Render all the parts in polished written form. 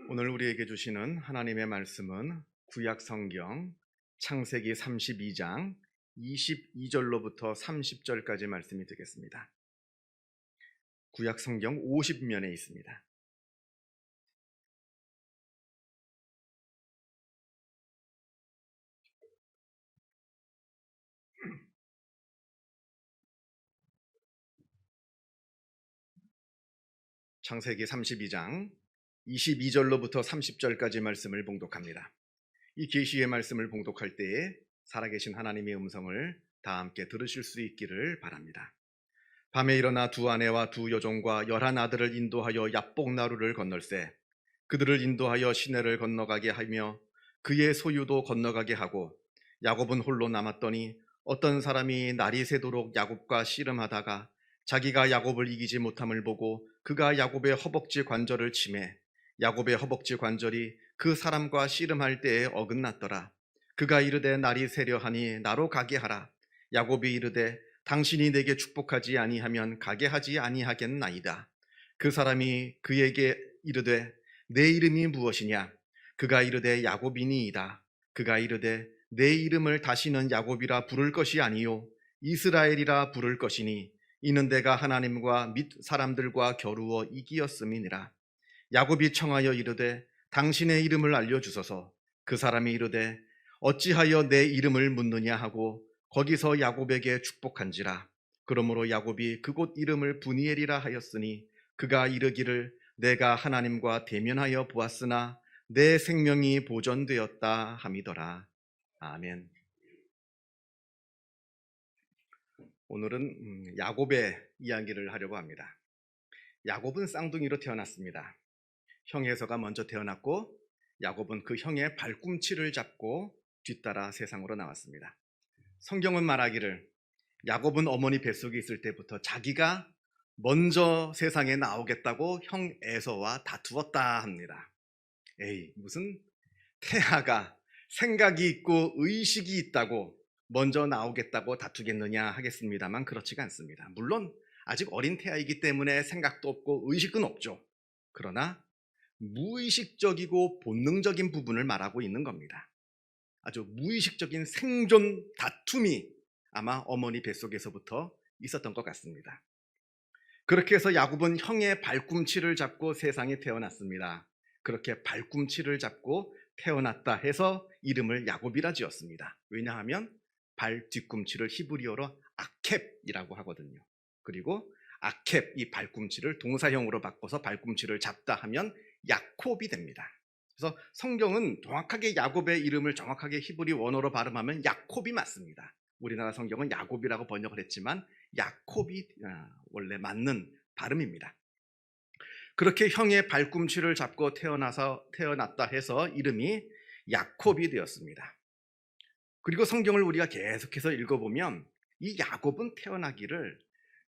오늘 우리에게 주시는 하나님의 말씀은 구약 성경 창세기 32장 22절로부터 30절까지 말씀이 되겠습니다. 구약 성경 50면에 있습니다. 창세기 32장 22절로부터 30절까지 말씀을 봉독합니다. 이 계시의 말씀을 봉독할 때에 살아계신 하나님의 음성을 다 함께 들으실 수 있기를 바랍니다. 밤에 일어나 두 아내와 두 여종과 11 아들을 인도하여 야복나루를 건널세 그들을 인도하여 시내를 건너가게 하며 그의 소유도 건너가게 하고 야곱은 홀로 남았더니 어떤 사람이 날이 새도록 야곱과 씨름하다가 자기가 야곱을 이기지 못함을 보고 그가 야곱의 허벅지 관절을 치매 야곱의 허벅지 관절이 그 사람과 씨름할 때에 어긋났더라. 그가 이르되 날이 새려 하니 나로 가게 하라. 야곱이 이르되 당신이 내게 축복하지 아니하면 가게 하지 아니하겠나이다. 그 사람이 그에게 이르되 내 이름이 무엇이냐? 그가 이르되 야곱이니이다. 그가 이르되 내 이름을 다시는 야곱이라 부를 것이 아니요 이스라엘이라 부를 것이니 이는 내가 하나님과 및 사람들과 겨루어 이기었음이니라. 야곱이 청하여 이르되 당신의 이름을 알려주소서. 그 사람이 이르되 어찌하여 내 이름을 묻느냐 하고 거기서 야곱에게 축복한지라. 그러므로 야곱이 그곳 이름을 브니엘이라 하였으니 그가 이르기를 내가 하나님과 대면하여 보았으나 내 생명이 보존되었다 함이더라. 아멘. 오늘은 야곱의 이야기를 하려고 합니다. 야곱은 쌍둥이로 태어났습니다. 형 에서가 먼저 태어났고 야곱은 그 형의 발꿈치를 잡고 뒤따라 세상으로 나왔습니다. 성경은 말하기를 야곱은 어머니 뱃속에 있을 때부터 자기가 먼저 세상에 나오겠다고 형 에서와 다투었다 합니다. 에이, 무슨 태아가 생각이 있고 의식이 있다고 먼저 나오겠다고 다투겠느냐 하겠습니다만 그렇지가 않습니다. 물론 아직 어린 태아이기 때문에 생각도 없고 의식은 없죠. 그러나 무의식적이고 본능적인 부분을 말하고 있는 겁니다. 아주 무의식적인 생존 다툼이 아마 어머니 뱃속에서부터 있었던 것 같습니다. 그렇게 해서 야곱은 형의 발꿈치를 잡고 세상에 태어났습니다. 그렇게 발꿈치를 잡고 태어났다 해서 이름을 야곱이라 지었습니다. 왜냐하면 발 뒤꿈치를 히브리어로 아캡이라고 하거든요. 그리고 아캡, 이 발꿈치를 동사형으로 바꿔서 발꿈치를 잡다 하면 야콥이 됩니다. 그래서 성경은 정확하게 야곱의 이름을 정확하게 히브리 원어로 발음하면 야콥이 맞습니다. 우리나라 성경은 야곱이라고 번역을 했지만 야콥이 원래 맞는 발음입니다. 그렇게 형의 발꿈치를 잡고 태어났다 해서 이름이 야콥이 되었습니다. 그리고 성경을 우리가 계속해서 읽어보면 이 야곱은 태어나기를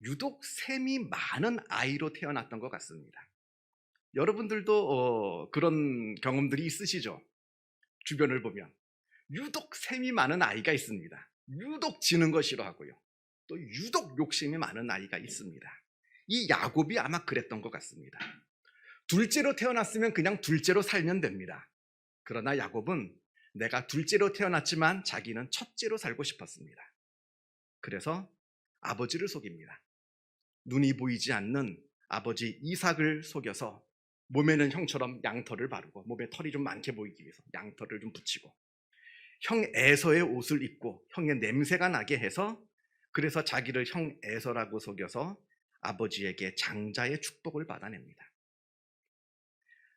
유독 셈이 많은 아이로 태어났던 것 같습니다. 여러분들도 그런 경험들이 있으시죠? 주변을 보면 유독 셈이 많은 아이가 있습니다. 유독 지는 거 싫어하고요. 또 유독 욕심이 많은 아이가 있습니다. 이 야곱이 아마 그랬던 것 같습니다. 둘째로 태어났으면 그냥 둘째로 살면 됩니다. 그러나 야곱은 내가 둘째로 태어났지만 자기는 첫째로 살고 싶었습니다. 그래서 아버지를 속입니다. 눈이 보이지 않는 아버지 이삭을 속여서 몸에는 형처럼 양털을 바르고 몸에 털이 좀 많게 보이기 위해서 양털을 좀 붙이고 형 에서의 옷을 입고 형의 냄새가 나게 해서 그래서 자기를 형 에서라고 속여서 아버지에게 장자의 축복을 받아냅니다.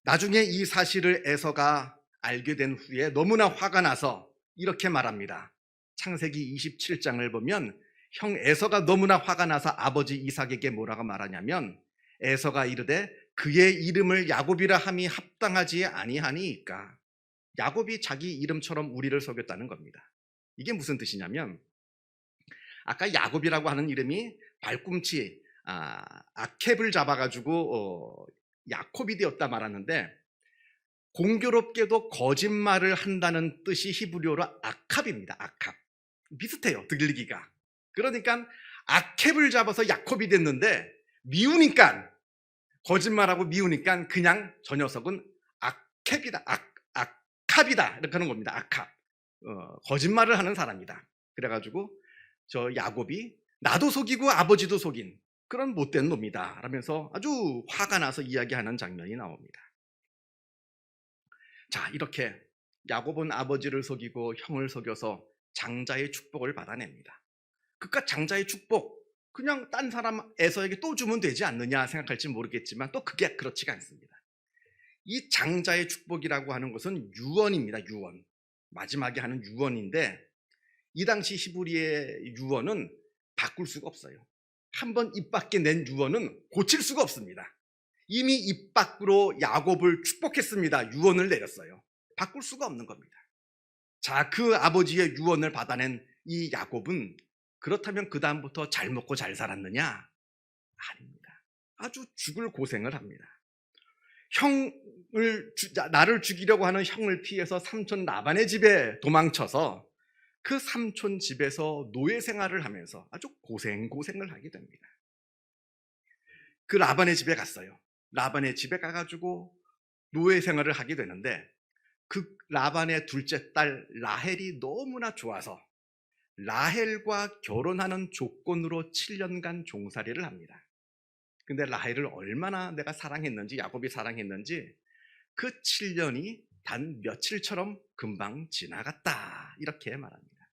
나중에 이 사실을 에서가 알게 된 후에 너무나 화가 나서 이렇게 말합니다. 창세기 27장을 보면 형 에서가 너무나 화가 나서 아버지 이삭에게 뭐라고 말하냐면 에서가 이르되 그의 이름을 야곱이라 함이 합당하지 아니하니이까. 야곱이 자기 이름처럼 우리를 속였다는 겁니다. 이게 무슨 뜻이냐면 아까 야곱이라고 하는 이름이 발꿈치 아캡을 잡아가지고 야콥이 되었다 말하는데 공교롭게도 거짓말을 한다는 뜻이 히브리어로 아캅입니다. 아캅. 비슷해요, 들리기가. 그러니까 아캡을 잡아서 야콥이 됐는데 미우니까 거짓말하고 미우니까 그냥 저 녀석은 악캡이다, 악캅이다 이렇게 하는 겁니다. 악캅. 거짓말을 하는 사람이다. 그래가지고 저 야곱이 나도 속이고 아버지도 속인 그런 못된 놈이다 라면서 아주 화가 나서 이야기하는 장면이 나옵니다. 자, 이렇게 야곱은 아버지를 속이고 형을 속여서 장자의 축복을 받아냅니다. 그깟 장자의 축복 그냥 딴 사람 에서에게 또 주면 되지 않느냐 생각할지 모르겠지만 또 그게 그렇지가 않습니다. 이 장자의 축복이라고 하는 것은 유언입니다. 유언. 마지막에 하는 유언인데 이 당시 히브리의 유언은 바꿀 수가 없어요. 한번 입 밖에 낸 유언은 고칠 수가 없습니다. 이미 입 밖으로 야곱을 축복했습니다. 유언을 내렸어요. 바꿀 수가 없는 겁니다. 자, 그 아버지의 유언을 받아낸 이 야곱은 그렇다면 그 다음부터 잘 먹고 잘 살았느냐? 아닙니다. 아주 죽을 고생을 합니다. 나를 죽이려고 하는 형을 피해서 삼촌 라반의 집에 도망쳐서 그 삼촌 집에서 노예 생활을 하면서 아주 고생을 하게 됩니다. 그 라반의 집에 갔어요. 라반의 집에 가가지고 노예 생활을 하게 되는데 그 라반의 둘째 딸 라헬이 너무나 좋아서 라헬과 결혼하는 조건으로 7년간 종살이를 합니다. 근데 라헬을 얼마나 내가 사랑했는지, 야곱이 사랑했는지 그 7년이 단 며칠처럼 금방 지나갔다 이렇게 말합니다.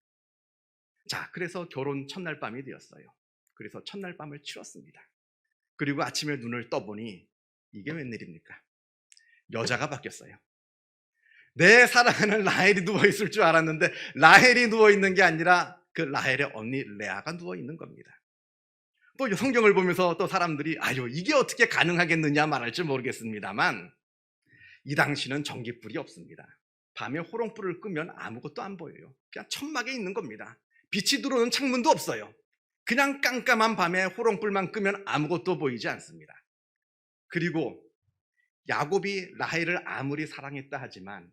자, 그래서 결혼 첫날 밤이 되었어요. 그래서 첫날 밤을 치렀습니다. 그리고 아침에 눈을 떠보니 이게 웬일입니까? 여자가 바뀌었어요. 내 사랑하는 라헬이 누워있을 줄 알았는데 라헬이 누워있는 게 아니라 그 라헬의 언니 레아가 누워있는 겁니다. 또 성경을 보면서 또 사람들이 아유 이게 어떻게 가능하겠느냐 말할지 모르겠습니다만 이 당시는 전기불이 없습니다. 밤에 호롱불을 끄면 아무것도 안 보여요. 그냥 천막에 있는 겁니다. 빛이 들어오는 창문도 없어요. 그냥 깜깜한 밤에 호롱불만 끄면 아무것도 보이지 않습니다. 그리고 야곱이 라헬을 아무리 사랑했다 하지만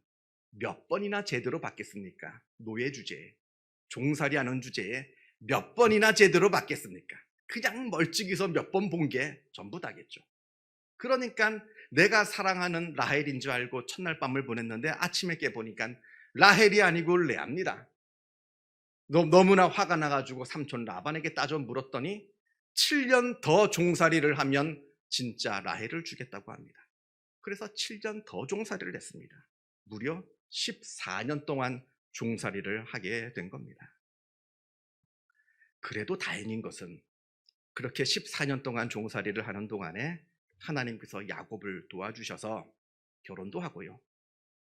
몇 번이나 제대로 받겠습니까? 노예 주제에, 종살이하는 주제에 몇 번이나 제대로 받겠습니까? 그냥 멀찍이서 몇 번 본 게 전부 다겠죠. 그러니까 내가 사랑하는 라헬인 줄 알고 첫날 밤을 보냈는데 아침에 깨보니까 라헬이 아니고 레아입니다. 너무나 화가 나가지고 삼촌 라반에게 따져 물었더니 7년 더 종살이를 하면 진짜 라헬을 주겠다고 합니다. 그래서 7년 더 종살이를 했습니다. 무려 14년 동안 종살이를 하게 된 겁니다. 그래도 다행인 것은 그렇게 14년 동안 종살이를 하는 동안에 하나님께서 야곱을 도와주셔서 결혼도 하고요.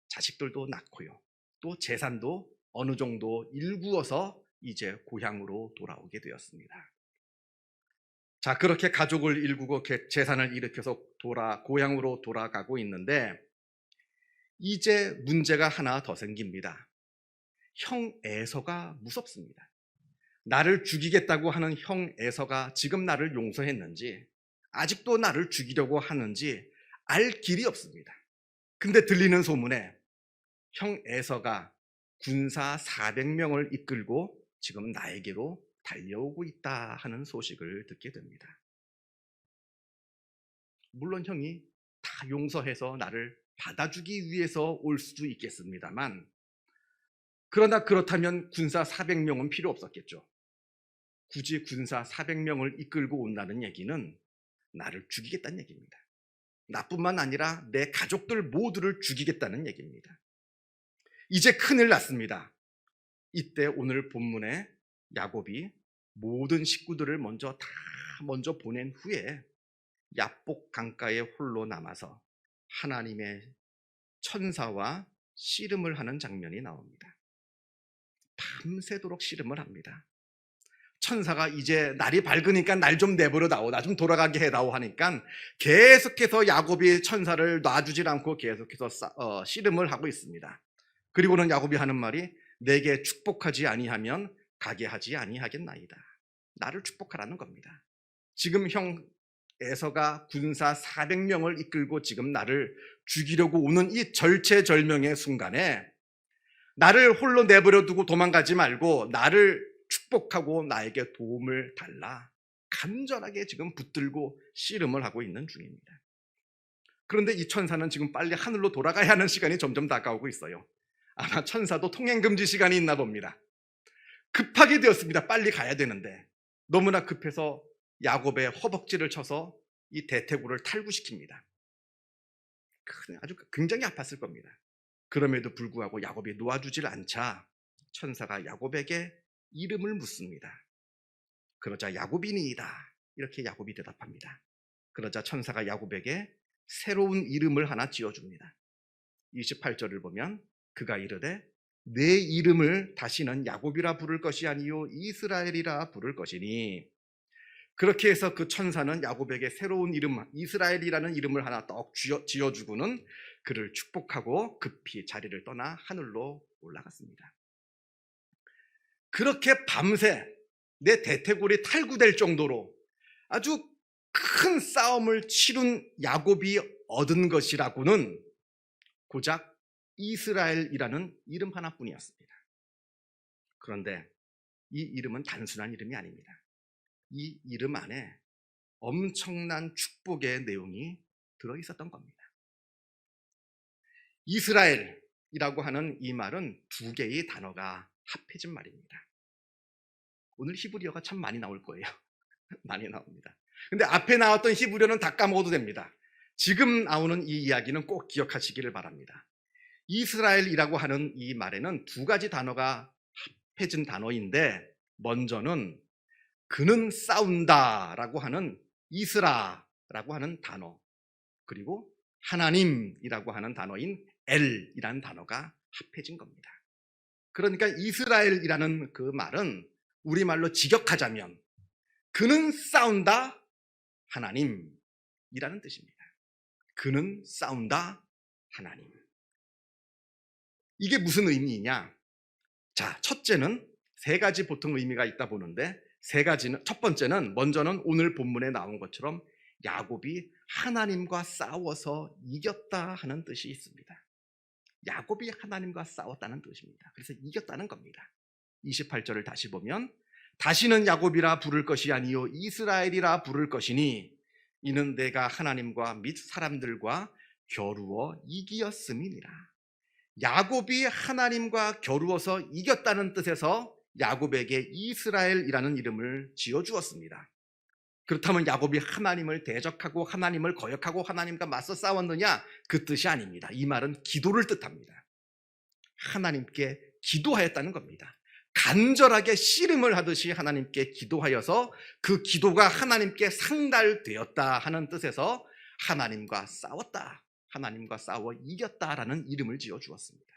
자식들도 낳고요. 또 재산도 어느 정도 일구어서 이제 고향으로 돌아오게 되었습니다. 자, 그렇게 가족을 일구고 재산을 일으켜서 고향으로 돌아가고 있는데 이제 문제가 하나 더 생깁니다. 형 에서가 무섭습니다. 나를 죽이겠다고 하는 형 에서가 지금 나를 용서했는지 아직도 나를 죽이려고 하는지 알 길이 없습니다. 근데 들리는 소문에 형 에서가 군사 400명을 이끌고 지금 나에게로 달려오고 있다 하는 소식을 듣게 됩니다. 물론 형이 다 용서해서 나를 받아주기 위해서 올 수도 있겠습니다만 그러나 그렇다면 군사 400명은 필요 없었겠죠. 굳이 군사 400명을 이끌고 온다는 얘기는 나를 죽이겠다는 얘기입니다. 나뿐만 아니라 내 가족들 모두를 죽이겠다는 얘기입니다. 이제 큰일 났습니다. 이때 오늘 본문에 야곱이 모든 식구들을 먼저 보낸 후에 야복 강가에 홀로 남아서 하나님의 천사와 씨름을 하는 장면이 나옵니다. 밤새도록 씨름을 합니다. 천사가 이제 날이 밝으니까 날 좀 내버려 다오, 나 좀 돌아가게 해다오 하니까 계속해서 야곱이 천사를 놔주질 않고 계속해서 씨름을 하고 있습니다. 그리고는 야곱이 하는 말이 내게 축복하지 아니하면 가게 하지 아니하겠나이다. 나를 축복하라는 겁니다. 지금 형 에서가 군사 400명을 이끌고 지금 나를 죽이려고 오는 이 절체절명의 순간에 나를 홀로 내버려 두고 도망가지 말고 나를 축복하고 나에게 도움을 달라 간절하게 지금 붙들고 씨름을 하고 있는 중입니다. 그런데 이 천사는 지금 빨리 하늘로 돌아가야 하는 시간이 점점 다가오고 있어요. 아마 천사도 통행금지 시간이 있나 봅니다. 급하게 되었습니다. 빨리 가야 되는데 너무나 급해서 야곱의 허벅지를 쳐서 이 대퇴골을 탈구시킵니다. 아주 굉장히 아팠을 겁니다. 그럼에도 불구하고 야곱이 놓아주질 않자 천사가 야곱에게 이름을 묻습니다. 그러자 야곱이니이다, 이렇게 야곱이 대답합니다. 그러자 천사가 야곱에게 새로운 이름을 하나 지어줍니다. 28절을 보면 그가 이르되 내 이름을 다시는 야곱이라 부를 것이 아니요 이스라엘이라 부를 것이니, 그렇게 해서 그 천사는 야곱에게 새로운 이름 이스라엘이라는 이름을 하나 떡 지어주고는 그를 축복하고 급히 자리를 떠나 하늘로 올라갔습니다. 그렇게 밤새 내 대퇴골이 탈구될 정도로 아주 큰 싸움을 치룬 야곱이 얻은 것이라고는 고작 이스라엘이라는 이름 하나뿐이었습니다. 그런데 이 이름은 단순한 이름이 아닙니다. 이 이름 안에 엄청난 축복의 내용이 들어있었던 겁니다. 이스라엘이라고 하는 이 말은 두 개의 단어가 합해진 말입니다. 오늘 히브리어가 참 많이 나올 거예요. 많이 나옵니다. 근데 앞에 나왔던 히브리어는 다 까먹어도 됩니다. 지금 나오는 이 이야기는 꼭 기억하시기를 바랍니다. 이스라엘이라고 하는 이 말에는 두 가지 단어가 합해진 단어인데, 먼저는 그는 싸운다라고 하는 이스라라고 하는 단어, 그리고 하나님이라고 하는 단어인 엘이라는 단어가 합해진 겁니다. 그러니까 이스라엘이라는 그 말은 우리말로 직역하자면 그는 싸운다 하나님이라는 뜻입니다. 그는 싸운다 하나님. 이게 무슨 의미냐? 자, 첫째는 세 가지 보통 의미가 있다 보는데, 세 가지는, 첫 번째는 먼저는 오늘 본문에 나온 것처럼 야곱이 하나님과 싸워서 이겼다 하는 뜻이 있습니다. 야곱이 하나님과 싸웠다는 뜻입니다. 그래서 이겼다는 겁니다. 28절을 다시 보면 다시는 야곱이라 부를 것이 아니요 이스라엘이라 부를 것이니 이는 내가 하나님과 및 사람들과 겨루어 이기었음이니라. 야곱이 하나님과 겨루어서 이겼다는 뜻에서 야곱에게 이스라엘이라는 이름을 지어주었습니다. 그렇다면 야곱이 하나님을 대적하고 하나님을 거역하고 하나님과 맞서 싸웠느냐? 그 뜻이 아닙니다. 이 말은 기도를 뜻합니다. 하나님께 기도하였다는 겁니다. 간절하게 씨름을 하듯이 하나님께 기도하여서 그 기도가 하나님께 상달되었다 하는 뜻에서 하나님과 싸웠다, 하나님과 싸워 이겼다라는 이름을 지어주었습니다.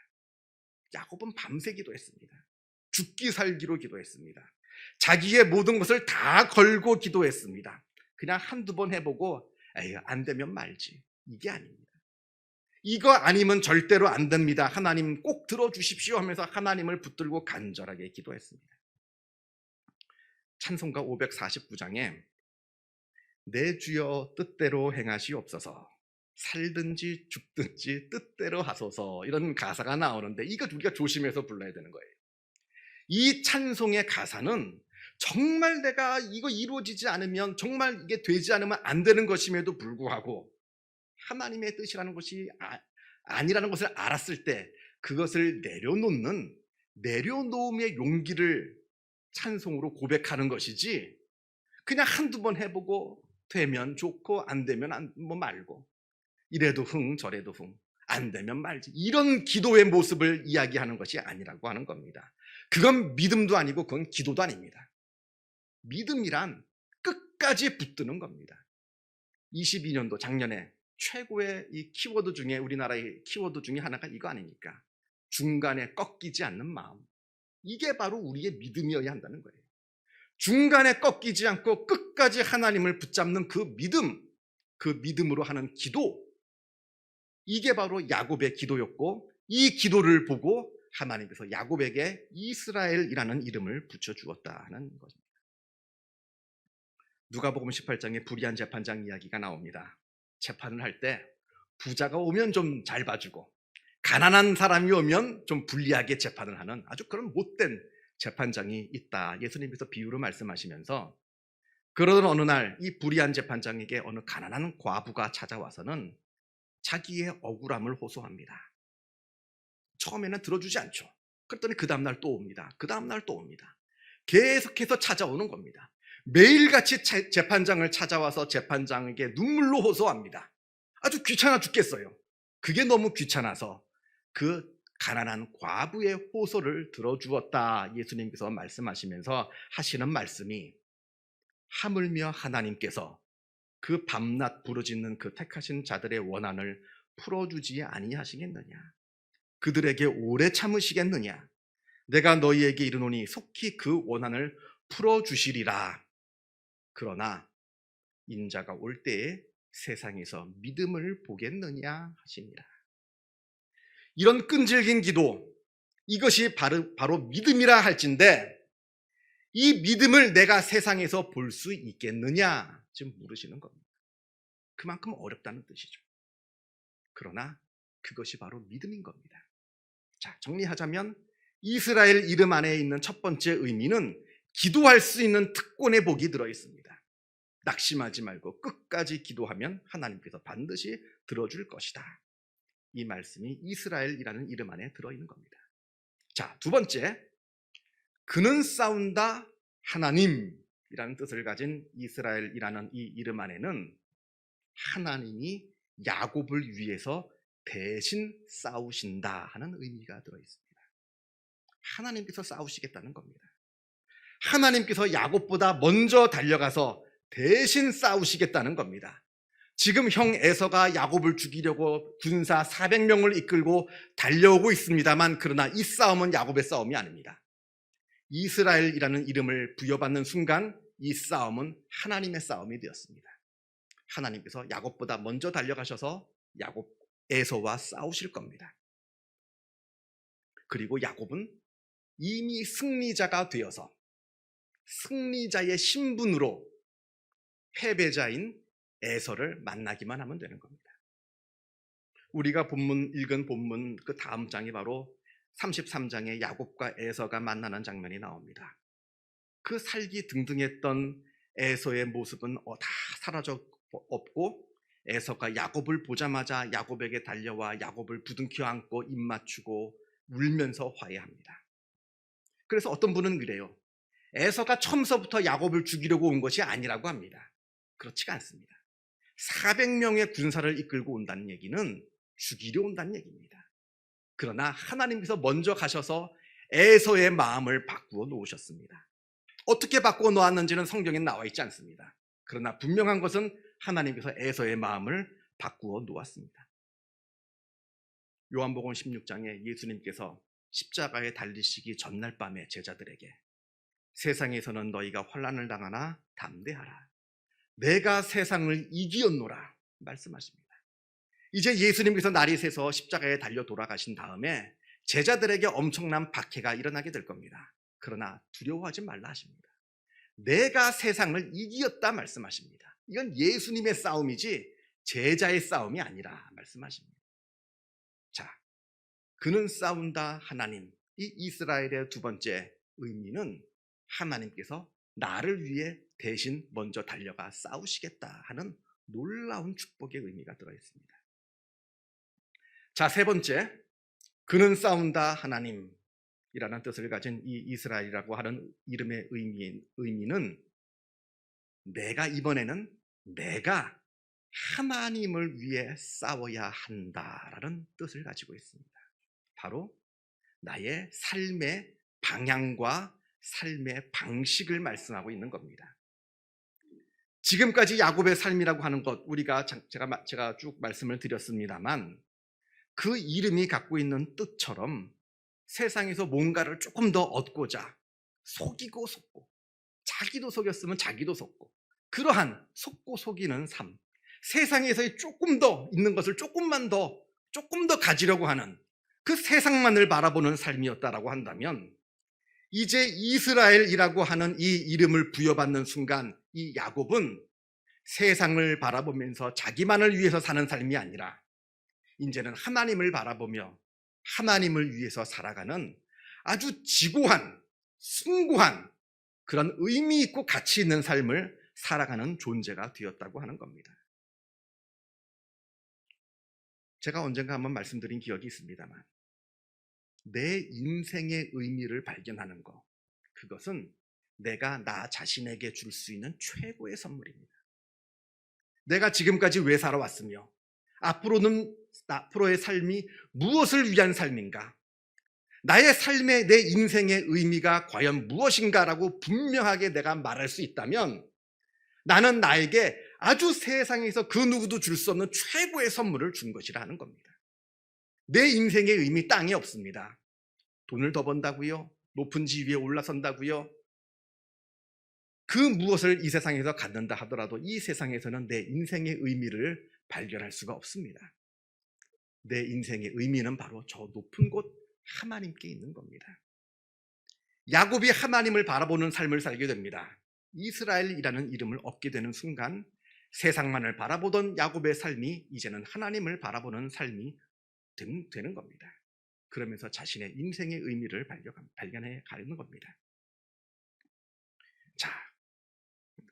야곱은 밤새 기도했습니다. 죽기 살기로 기도했습니다. 자기의 모든 것을 다 걸고 기도했습니다. 그냥 한두 번 해보고 에이, 안 되면 말지, 이게 아닙니다. 이거 아니면 절대로 안 됩니다. 하나님 꼭 들어주십시오 하면서 하나님을 붙들고 간절하게 기도했습니다. 찬송가 549장에 내 주여 뜻대로 행하시옵소서, 살든지 죽든지 뜻대로 하소서, 이런 가사가 나오는데 이거 우리가 조심해서 불러야 되는 거예요. 이 찬송의 가사는 정말 내가 이거 이루어지지 않으면, 정말 이게 되지 않으면 안 되는 것임에도 불구하고 하나님의 뜻이라는 것이 아니라는 것을 알았을 때 그것을 내려놓음의 용기를 찬송으로 고백하는 것이지, 그냥 한두 번 해보고 되면 좋고 안 되면 뭐 말고, 이래도 흥 저래도 흥, 안 되면 말지, 이런 기도의 모습을 이야기하는 것이 아니라고 하는 겁니다. 그건 믿음도 아니고 그건 기도도 아닙니다. 믿음이란 끝까지 붙드는 겁니다. 22년도 작년에 최고의 이 키워드 중에, 우리나라의 키워드 중에 하나가 이거 아닙니까? 중간에 꺾이지 않는 마음. 이게 바로 우리의 믿음이어야 한다는 거예요. 중간에 꺾이지 않고 끝까지 하나님을 붙잡는 그 믿음, 그 믿음으로 하는 기도, 이게 바로 야곱의 기도였고, 이 기도를 보고 하나님께서 야곱에게 이스라엘이라는 이름을 붙여주었다는 것입니다. 누가복음 18장에 불의한 재판장 이야기가 나옵니다. 재판을 할 때 부자가 오면 좀 잘 봐주고 가난한 사람이 오면 좀 불리하게 재판을 하는 아주 그런 못된 재판장이 있다, 예수님께서 비유로 말씀하시면서, 그러던 어느 날 이 불의한 재판장에게 어느 가난한 과부가 찾아와서는 자기의 억울함을 호소합니다. 처음에는 들어주지 않죠. 그랬더니 그 다음날 또 옵니다. 그 다음날 또 옵니다. 계속해서 찾아오는 겁니다. 매일같이 재판장을 찾아와서 재판장에게 눈물로 호소합니다. 아주 귀찮아 죽겠어요. 그게 너무 귀찮아서 그 가난한 과부의 호소를 들어주었다. 예수님께서 말씀하시면서 하시는 말씀이, 하물며 하나님께서 그 밤낮 부르짖는 그 택하신 자들의 원한을 풀어주지 아니하시겠느냐? 그들에게 오래 참으시겠느냐? 내가 너희에게 이르노니 속히 그 원한을 풀어주시리라. 그러나 인자가 올 때에 세상에서 믿음을 보겠느냐 하십니다. 이런 끈질긴 기도, 이것이 바로 믿음이라 할진데, 이 믿음을 내가 세상에서 볼 수 있겠느냐 지금 물으시는 겁니다. 그만큼 어렵다는 뜻이죠. 그러나 그것이 바로 믿음인 겁니다. 자, 정리하자면 이스라엘 이름 안에 있는 첫 번째 의미는 기도할 수 있는 특권의 복이 들어있습니다. 낙심하지 말고 끝까지 기도하면 하나님께서 반드시 들어줄 것이다. 이 말씀이 이스라엘이라는 이름 안에 들어있는 겁니다. 자, 두 번째, 그는 싸운다 하나님이라는 뜻을 가진 이스라엘이라는 이 이름 안에는 하나님이 야곱을 위해서 대신 싸우신다 하는 의미가 들어있습니다. 하나님께서 싸우시겠다는 겁니다. 하나님께서 야곱보다 먼저 달려가서 대신 싸우시겠다는 겁니다. 지금 형 에서가 야곱을 죽이려고 군사 400명을 이끌고 달려오고 있습니다만, 그러나 이 싸움은 야곱의 싸움이 아닙니다. 이스라엘이라는 이름을 부여받는 순간 이 싸움은 하나님의 싸움이 되었습니다. 하나님께서 야곱보다 먼저 달려가셔서 야곱 에서와 싸우실 겁니다. 그리고 야곱은 이미 승리자가 되어서 승리자의 신분으로 패배자인 에서를 만나기만 하면 되는 겁니다. 우리가 읽은 본문 그 다음 장이 바로 33장에 야곱과 에서가 만나는 장면이 나옵니다. 그 살기 등등했던 에서의 모습은 다 사라져 없고, 에서가 야곱을 보자마자 야곱에게 달려와 야곱을 부둥켜 안고 입 맞추고 울면서 화해합니다. 그래서 어떤 분은 그래요. 에서가 처음서부터 야곱을 죽이려고 온 것이 아니라고 합니다. 그렇지가 않습니다. 400명의 군사를 이끌고 온다는 얘기는 죽이려 온다는 얘기입니다. 그러나 하나님께서 먼저 가셔서 에서의 마음을 바꾸어 놓으셨습니다. 어떻게 바꾸어 놓았는지는 성경에 나와 있지 않습니다. 그러나 분명한 것은 하나님께서 에서의 마음을 바꾸어 놓았습니다. 요한복음 16장에 예수님께서 십자가에 달리시기 전날 밤에 제자들에게, 세상에서는 너희가 환난을 당하나 담대하라, 내가 세상을 이기었노라 말씀하십니다. 이제 예수님께서 날이 새서 십자가에 달려 돌아가신 다음에 제자들에게 엄청난 박해가 일어나게 될 겁니다. 그러나 두려워하지 말라 하십니다. 내가 세상을 이기었다 말씀하십니다. 이건 예수님의 싸움이지 제자의 싸움이 아니라 말씀하십니다. 자, 그는 싸운다 하나님, 이 이스라엘의 두 번째 의미는 하나님께서 나를 위해 대신 먼저 달려가 싸우시겠다 하는 놀라운 축복의 의미가 들어있습니다. 자, 세 번째, 그는 싸운다 하나님이라는 뜻을 가진 이 이스라엘이라고 하는 이름의 의미는 이번에는 내가 하나님을 위해 싸워야 한다라는 뜻을 가지고 있습니다. 바로 나의 삶의 방향과 삶의 방식을 말씀하고 있는 겁니다. 지금까지 야곱의 삶이라고 하는 것, 제가 쭉 말씀을 드렸습니다만, 그 이름이 갖고 있는 뜻처럼 세상에서 뭔가를 조금 더 얻고자 속이고 자기도 속였으면 자기도 속고, 그러한 속고 속이는 삶, 세상에서의 조금 더 있는 것을 조금 더 가지려고 하는 그 세상만을 바라보는 삶이었다라고 한다면, 이제 이스라엘이라고 하는 이 이름을 부여받는 순간 이 야곱은 세상을 바라보면서 자기만을 위해서 사는 삶이 아니라 이제는 하나님을 바라보며 하나님을 위해서 살아가는 아주 지고한, 숭고한 그런 의미 있고 가치 있는 삶을 살아가는 존재가 되었다고 하는 겁니다. 제가 언젠가 한번 말씀드린 기억이 있습니다만, 내 인생의 의미를 발견하는 것, 그것은 내가 나 자신에게 줄 수 있는 최고의 선물입니다. 내가 지금까지 왜 살아왔으며 앞으로의 삶이 무엇을 위한 삶인가, 나의 삶의 내 인생의 의미가 과연 무엇인가라고 분명하게 내가 말할 수 있다면, 나는 나에게 아주 세상에서 그 누구도 줄 수 없는 최고의 선물을 준 것이라는 겁니다. 내 인생의 의미 땅에 없습니다. 돈을 더 번다고요? 높은 지위에 올라선다고요? 그 무엇을 이 세상에서 갖는다 하더라도 이 세상에서는 내 인생의 의미를 발견할 수가 없습니다. 내 인생의 의미는 바로 저 높은 곳 하나님께 있는 겁니다. 야곱이 하나님을 바라보는 삶을 살게 됩니다. 이스라엘이라는 이름을 얻게 되는 순간 세상만을 바라보던 야곱의 삶이 이제는 하나님을 바라보는 삶이 되는 겁니다. 그러면서 자신의 인생의 의미를 발견해 가는 겁니다. 자,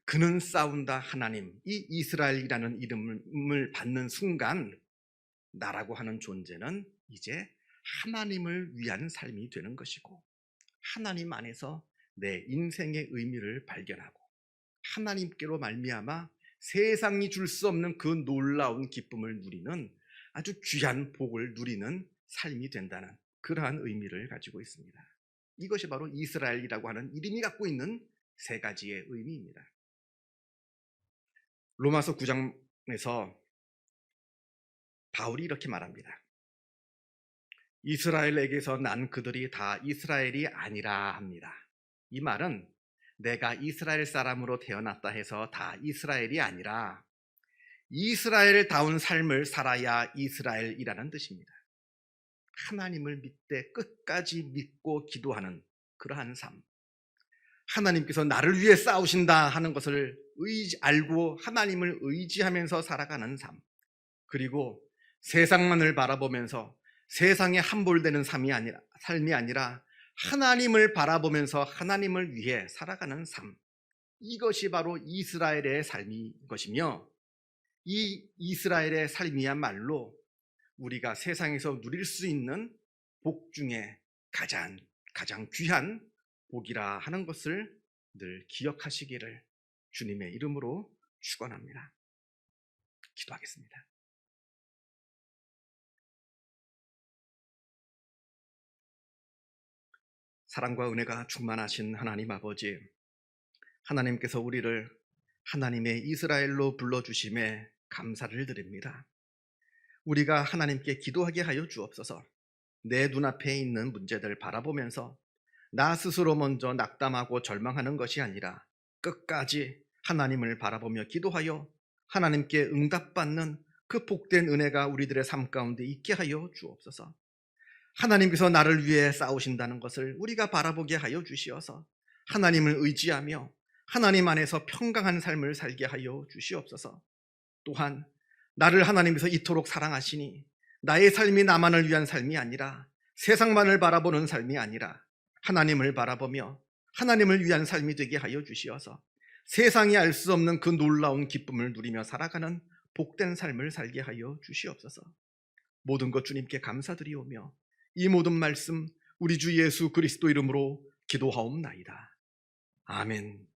그는 싸운다 하나님, 이 이스라엘이라는 이름을 받는 순간 나라고 하는 존재는 이제 하나님을 위한 삶이 되는 것이고, 하나님 안에서 내 인생의 의미를 발견하고 하나님께로 말미암아 세상이 줄 수 없는 그 놀라운 기쁨을 누리는 아주 귀한 복을 누리는 삶이 된다는 그러한 의미를 가지고 있습니다. 이것이 바로 이스라엘이라고 하는 이름이 갖고 있는 세 가지의 의미입니다. 로마서 9장에서 바울이 이렇게 말합니다. 이스라엘에게서 난 그들이 다 이스라엘이 아니라 합니다. 이 말은 내가 이스라엘 사람으로 태어났다 해서 다 이스라엘이 아니라 이스라엘다운 삶을 살아야 이스라엘이라는 뜻입니다. 하나님을 믿되 끝까지 믿고 기도하는 그러한 삶, 하나님께서 나를 위해 싸우신다 하는 것을 알고 하나님을 의지하면서 살아가는 삶, 그리고 세상만을 바라보면서 세상에 함몰되는 삶이 아니라 하나님을 바라보면서 하나님을 위해 살아가는 삶, 이것이 바로 이스라엘의 삶인 것이며, 이 이스라엘의 삶이야말로 우리가 세상에서 누릴 수 있는 복 중에 가장 귀한 복이라 하는 것을 늘 기억하시기를 주님의 이름으로 축원합니다. 기도하겠습니다. 사랑과 은혜가 충만하신 하나님 아버지, 하나님께서 우리를 하나님의 이스라엘로 불러주심에 감사를 드립니다. 우리가 하나님께 기도하게 하여 주옵소서. 내 눈앞에 있는 문제들 바라보면서 나 스스로 먼저 낙담하고 절망하는 것이 아니라 끝까지 하나님을 바라보며 기도하여 하나님께 응답받는 그 복된 은혜가 우리들의 삶 가운데 있게 하여 주옵소서. 하나님께서 나를 위해 싸우신다는 것을 우리가 바라보게 하여 주시어서 하나님을 의지하며 하나님 안에서 평강한 삶을 살게 하여 주시옵소서. 또한 나를 하나님께서 이토록 사랑하시니 나의 삶이 나만을 위한 삶이 아니라 세상만을 바라보는 삶이 아니라 하나님을 바라보며 하나님을 위한 삶이 되게 하여 주시어서 세상이 알 수 없는 그 놀라운 기쁨을 누리며 살아가는 복된 삶을 살게 하여 주시옵소서. 모든 것 주님께 감사드리오며 이 모든 말씀 우리 주 예수 그리스도 이름으로 기도하옵나이다. 아멘.